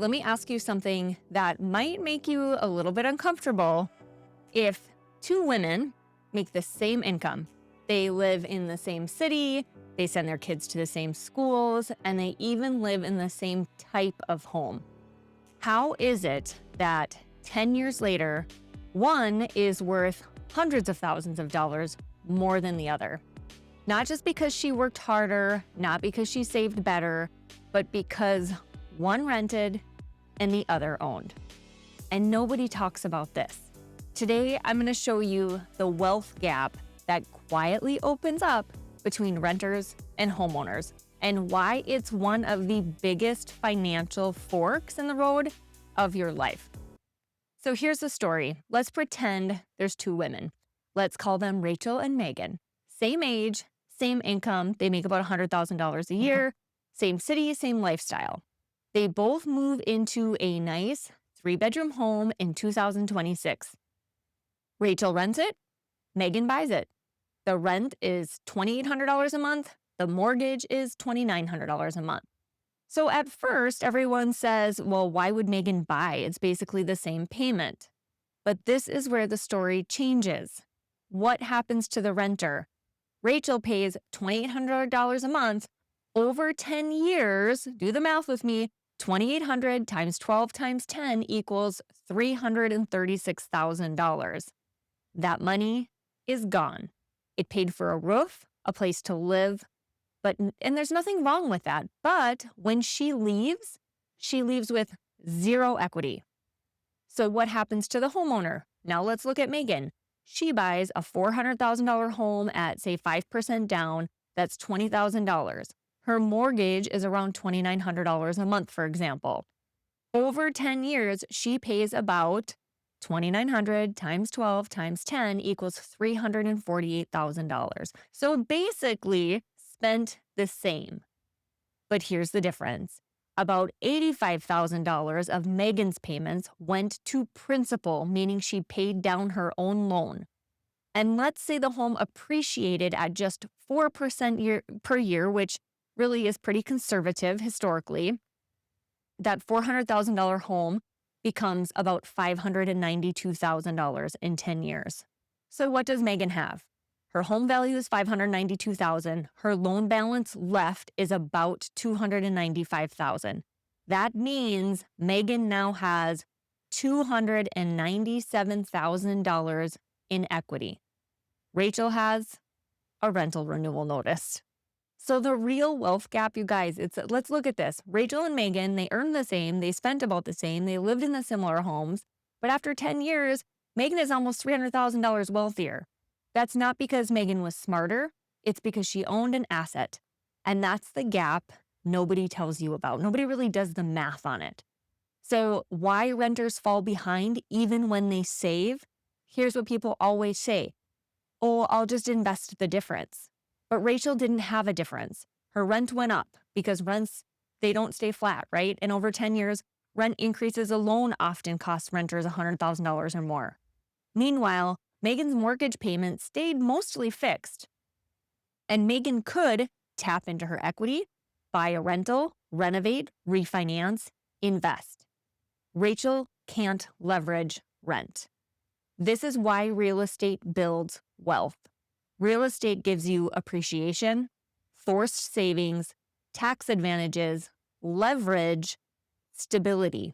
Let me ask you something that might make you a little bit uncomfortable. If two women make the same income, they live in the same city, they send their kids to the same schools, and they even live in the same type of home, how is it that 10 years later, one is worth hundreds of thousands of dollars more than the other? Not just because she worked harder, not because she saved better, but because one rented and the other owned. And nobody talks about this. Today, I'm going to show you the wealth gap that quietly opens up between renters and homeowners, and why it's one of the biggest financial forks in the road of your life. So here's the story. Let's pretend there's two women. Let's call them Rachel and Megan. Same age, same income. They make about $100,000 a year, same city, same lifestyle. They both move into a nice 3-bedroom home in 2026. Rachel rents it, Megan buys it. The rent is $2,800 a month. The mortgage is $2,900 a month. So at first, everyone says, well, why would Megan buy? It's basically the same payment. But this is where the story changes. What happens to the renter? Rachel pays $2,800 a month over 10 years. Do the math with me. 2,800 times 12 times 10 equals $336,000. That money is gone. It paid for a roof, a place to live, and there's nothing wrong with that. But when she leaves with zero equity. So what happens to the homeowner? Now let's look at Megan. She buys a $400,000 home at, say, 5% down. That's $20,000. Her mortgage is around $2,900 a month, for example. Over 10 years, she pays about $2,900 times 12 times 10 equals $348,000. So basically spent the same. But here's the difference. About $85,000 of Megan's payments went to principal, meaning she paid down her own loan. And let's say the home appreciated at just 4% per year, which really is pretty conservative historically. That $400,000 home becomes about $592,000 in 10 years. So what does Megan have? Her home value is $592,000. Her loan balance left is about $295,000. That means Megan now has $297,000 in equity. Rachel has a rental renewal notice. So the real wealth gap, you guys, let's look at this. Rachel and Megan, they earned the same, they spent about the same, they lived in the similar homes, but after 10 years, Megan is almost $300,000 wealthier. That's not because Megan was smarter, it's because she owned an asset. And that's the gap nobody tells you about. Nobody really does the math on it. So why renters fall behind even when they save? Here's what people always say. Oh, I'll just invest the difference. But Rachel didn't have a difference. Her rent went up because rents, they don't stay flat, right? And over 10 years, rent increases alone often cost renters $100,000 or more. Meanwhile, Megan's mortgage payment stayed mostly fixed. And Megan could tap into her equity, buy a rental, renovate, refinance, invest. Rachel can't leverage rent. This is why real estate builds wealth. Real estate gives you appreciation, forced savings, tax advantages, leverage, stability,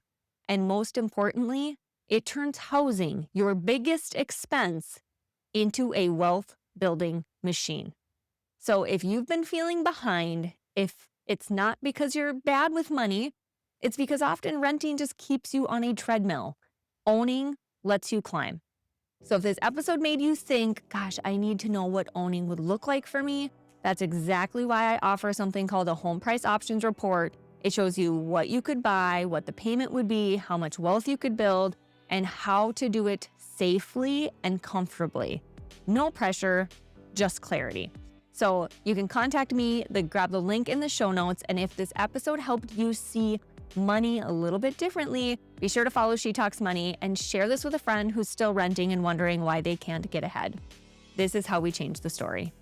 and most importantly, it turns housing, your biggest expense, into a wealth-building machine. So if you've been feeling behind, if it's not because you're bad with money, it's because often renting just keeps you on a treadmill. Owning lets you climb. So if this episode made you think, gosh, I need to know what owning would look like for me, that's exactly why I offer something called a home price options report. It shows you what you could buy, what the payment would be, how much wealth you could build, and how to do it safely and comfortably. No pressure, just clarity. So you can contact me, grab the link in the show notes, and if this episode helped you see money a little bit differently, be sure to follow She Talks Money and share this with a friend who's still renting and wondering why they can't get ahead. This is how we change the story.